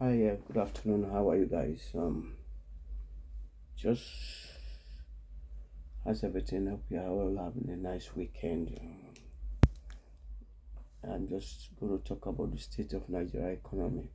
Hi, good afternoon. How are you guys? Just how's everything? Hope you are all having a nice weekend. I'm just going to talk about the state of Nigeria economy,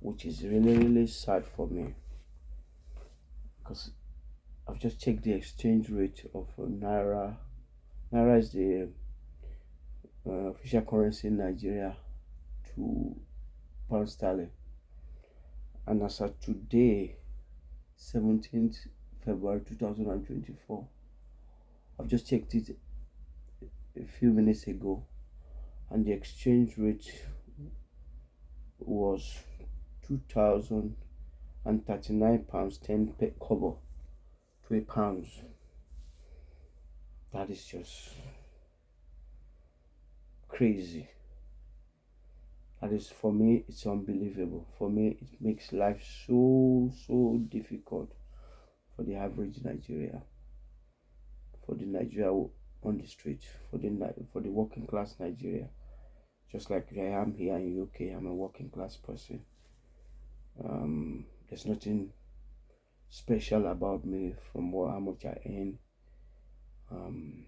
which is really sad for me because I've just checked the exchange rate of naira. Naira is the official currency in Nigeria to pound sterling, and as of today, 17th February 2024, I've just checked it a few minutes ago and the exchange rate was 2,039 pounds 10 kobo to a pound. That is just crazy. That is, for me, it's unbelievable. For me, it makes life so difficult for the average Nigeria, for the Nigeria on the street, for the working class Nigeria. Just like I am here in UK, I'm a working class person. There's nothing special about me from how much I earn. Um,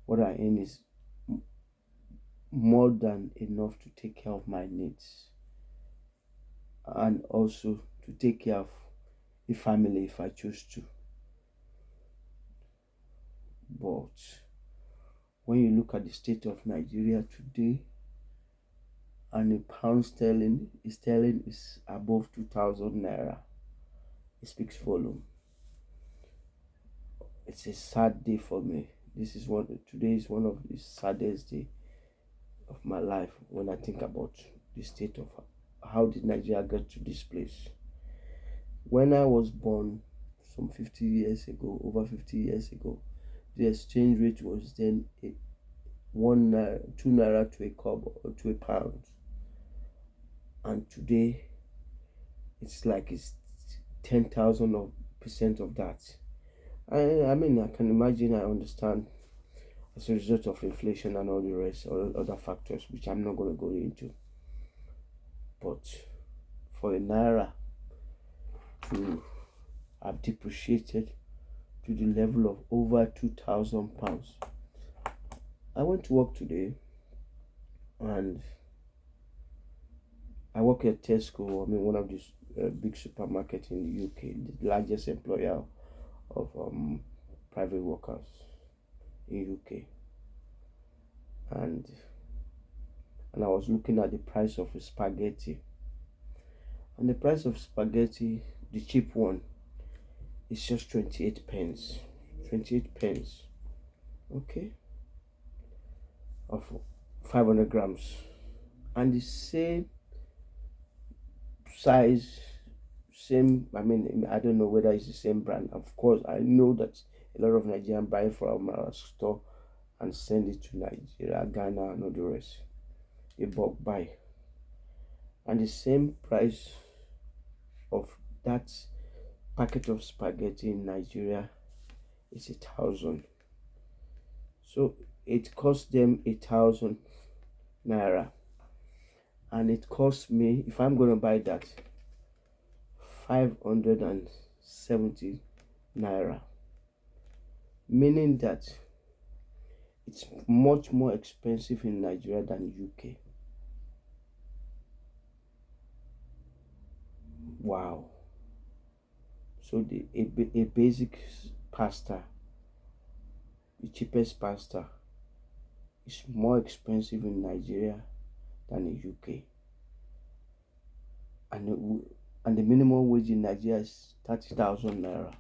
what I earn is more than enough to take care of my needs and also to take care of the family if I choose to. But when you look at the state of Nigeria today, and a pound sterling is above 2,000 naira, it speaks volume. It's a sad day for me. Today is one of the saddest day of my life when I think about the state of how did Nigeria get to this place. When I was born some 50 years ago, over 50 years ago, the exchange rate was then 2 naira to a kobo or to a pound, and today it's 10,000 of percent of that. I mean, I can imagine, I understand, as a result of inflation and all the rest, or other factors which I'm not going to go into. But for a naira to have depreciated to the level of over 2,000 pounds. I went to work today and I work at Tesco, one of these big supermarkets in the UK, the largest employer of private workers in UK. And I was looking at the price of a spaghetti. And the price of spaghetti, the cheap one, is just 28 pence. 28 pence. Okay. Of 500 grams. And the same size, I don't know whether it's the same brand. Of course, I know that a lot of Nigerians buy from our store and send it to Nigeria, Ghana, and all the rest. A bulk buy. And the same price of that packet of spaghetti in Nigeria is 1,000. So it cost them 1,000 naira, and it cost me, if I'm going to buy that, 570 naira, meaning that it's much more expensive in Nigeria than UK. Wow. So a basic pasta, the cheapest pasta, is more expensive in Nigeria than in UK. And the minimum wage in Nigeria is 30,000 naira.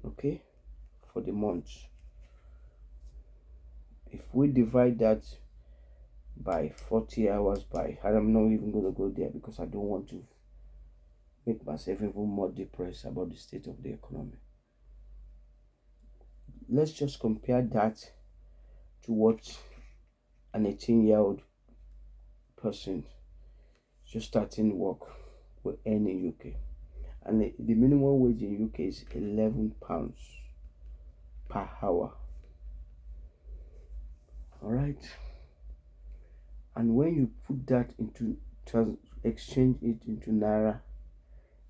Okay, for the month. If we divide that by 40 hours, and I'm not even going to go there because I don't want to make myself even more depressed about the state of the economy. Let's just compare that to what an 18-year-old person just starting work will earn in UK. And the minimum wage in UK is 11 pounds per hour. All right. And when you put that into exchange it into naira,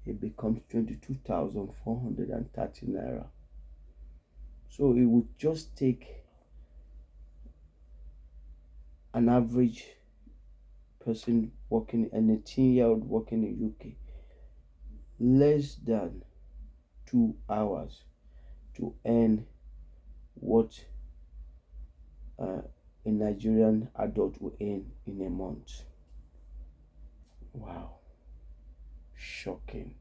it becomes 22,430 naira. So it would just take an average person working, an 18-year-old working in UK, less than 2 hours to earn what a Nigerian adult will earn in a month. Wow, shocking.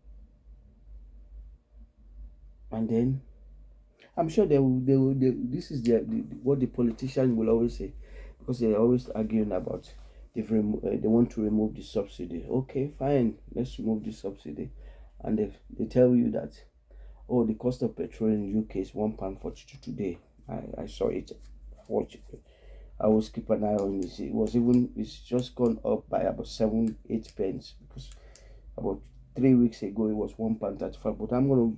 And then I'm sure this is what the politicians will always say, because they're always arguing about they want to remove the subsidy. Okay, fine, let's remove the subsidy. And they tell you that, oh, the cost of petrol in the UK is £1.42 today. I saw it. I always keep an eye on this. It's just gone up by about 7-8 pence, because about 3 weeks ago it was £1.35. But I'm gonna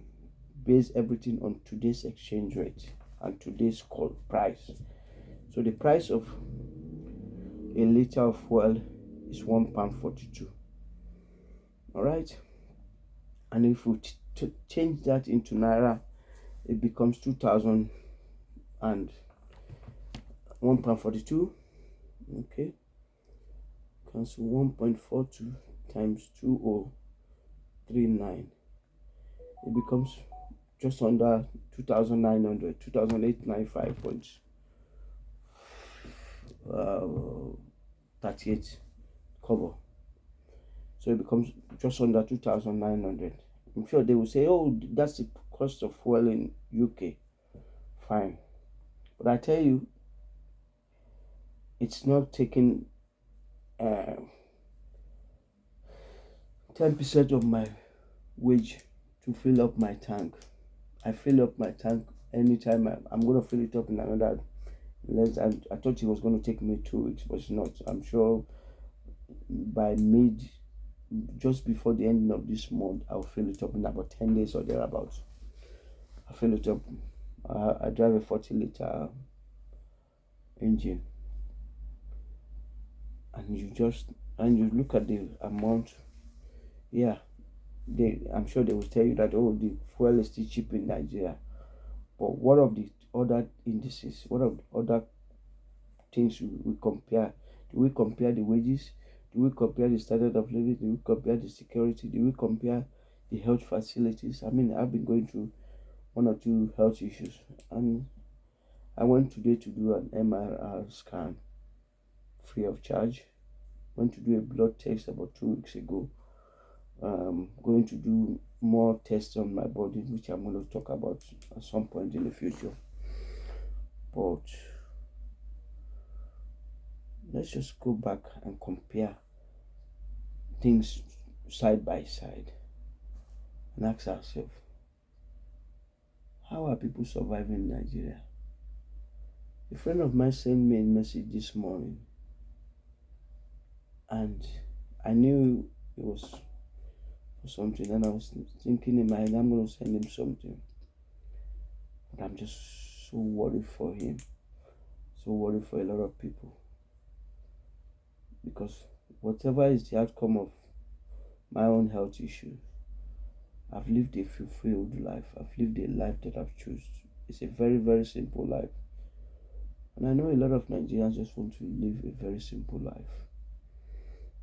base everything on today's exchange rate and today's call price. So the price of a liter of fuel is £1.42. All right, and if we change that into naira, it becomes 2,000 and £1.42. Okay, cancel 1.42 times 2039. It becomes just under 2,900, 2,895.38 kobo. So it becomes just under 2,900. I'm sure they will say, oh, that's the cost of fuel in UK. Fine. But I tell you, it's not taking 10% of my wage to fill up my tank. I fill up my tank anytime. I'm going to fill it up in another less. I thought it was going to take me 2 weeks, but it's not. I'm sure by just before the ending of this month, I'll fill it up in about 10 days or thereabouts. I fill it up. I drive a 40-liter engine, and you look at the amount. Yeah, I'm sure they will tell you that, oh, the fuel is still cheap in Nigeria. But what of the other indices? What of the other things we compare? Do we compare the wages? Do we compare the standard of living? Do we compare the security? Do we compare the health facilities? I mean, I've been going through 1 or 2 health issues, and I went today to do an MRI scan free of charge. Went to do a blood test about 2 weeks ago. Going to do more tests on my body, which I'm going to talk about at some point in the future. But let's just go back and compare things side by side and ask ourselves, how are people surviving in Nigeria? A friend of mine sent me a message this morning, and I knew it was for something, and I was thinking in my head, I'm going to send him something. But I'm just so worried for him, so worried for a lot of people, because whatever is the outcome of my own health issues, I've lived a fulfilled life. I've lived a life that I've chosen. It's a very, very simple life. And I know a lot of Nigerians just want to live a very simple life.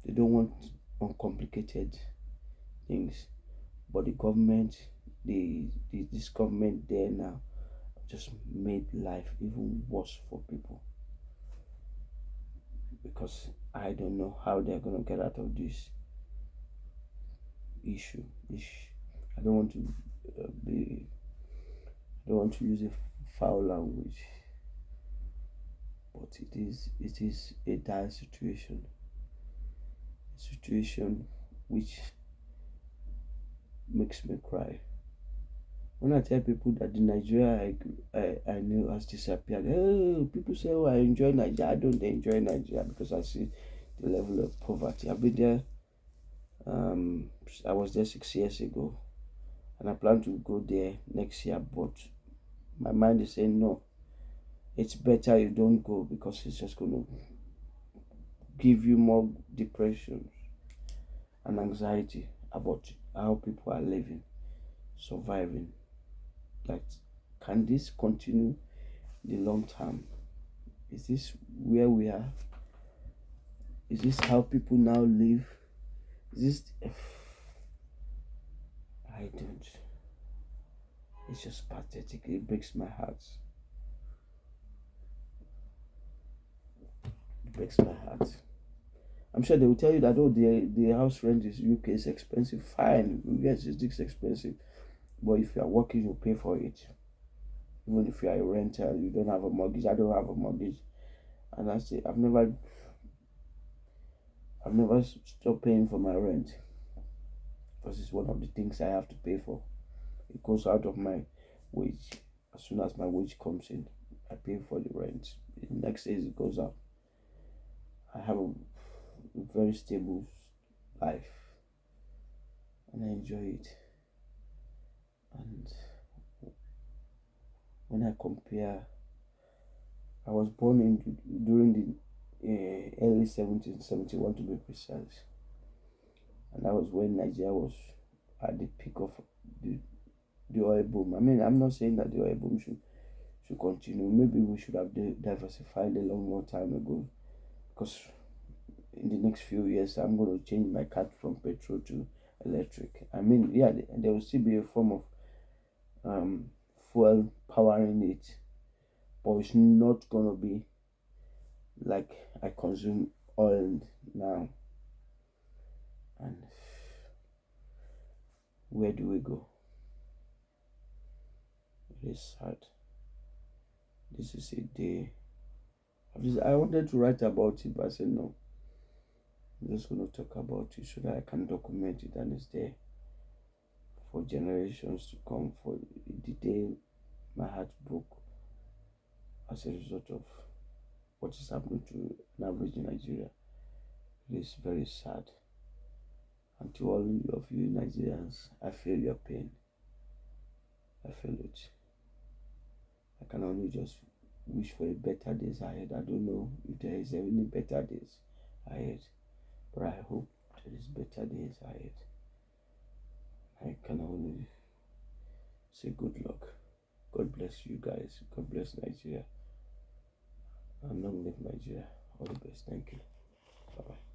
They don't want uncomplicated things. But the government, this government there now, just made life even worse for people. Because I don't know how they're going to get out of this issue. I don't want to I don't want to use a foul language, but it is a dire situation. A situation which makes me cry. When I tell people that the Nigeria I know has disappeared, oh, people say, oh, I enjoy Nigeria. I don't enjoy Nigeria because I see the level of poverty. I've been there. I was there 6 years ago, and I plan to go there next year. But my mind is saying no. It's better you don't go, because it's just going to give you more depression. and anxiety about how people are living, surviving. Like, can this continue the long term? Is this where we are? Is this how people now live? Is this? I don't. It's just pathetic. It breaks my heart. It breaks my heart. I'm sure they will tell you that, oh, the house rent is UK is expensive. Fine, yes, it's expensive. But if you are working, you pay for it. Even if you are a renter, you don't have a mortgage. I don't have a mortgage, and I say I've never stopped paying for my rent because it's one of the things I have to pay for. It goes out of my wage. As soon as my wage comes in, I pay for the rent. The next day it goes out. I have a very stable life and I enjoy it. And when I compare, I was born during the early 1771 to be precise, and that was when Nigeria was at the peak of the, the oil boom. I mean, I'm not saying that the oil boom should continue. Maybe we should have diversified a long more time ago, because in the next few years I'm going to change my car from petrol to electric. I mean, yeah, there will still be a form of fuel powering it, but it's not going to be like I consume oil now. And where do we go? It is sad. This is a day. I wanted to write about it, but I said no. I'm just going to talk about it so that I can document it and it's there for generations to come. For the day my heart broke as a result of what is happening to an average in Nigeria. It is very sad. And to all of you Nigerians, I feel your pain. I feel it. I can only just wish for a better days ahead. I don't know if there is any better days ahead, but I hope there is better days ahead. I can only say good luck. God bless you guys. God bless Nigeria. And long live Nigeria. All the best. Thank you. Bye bye.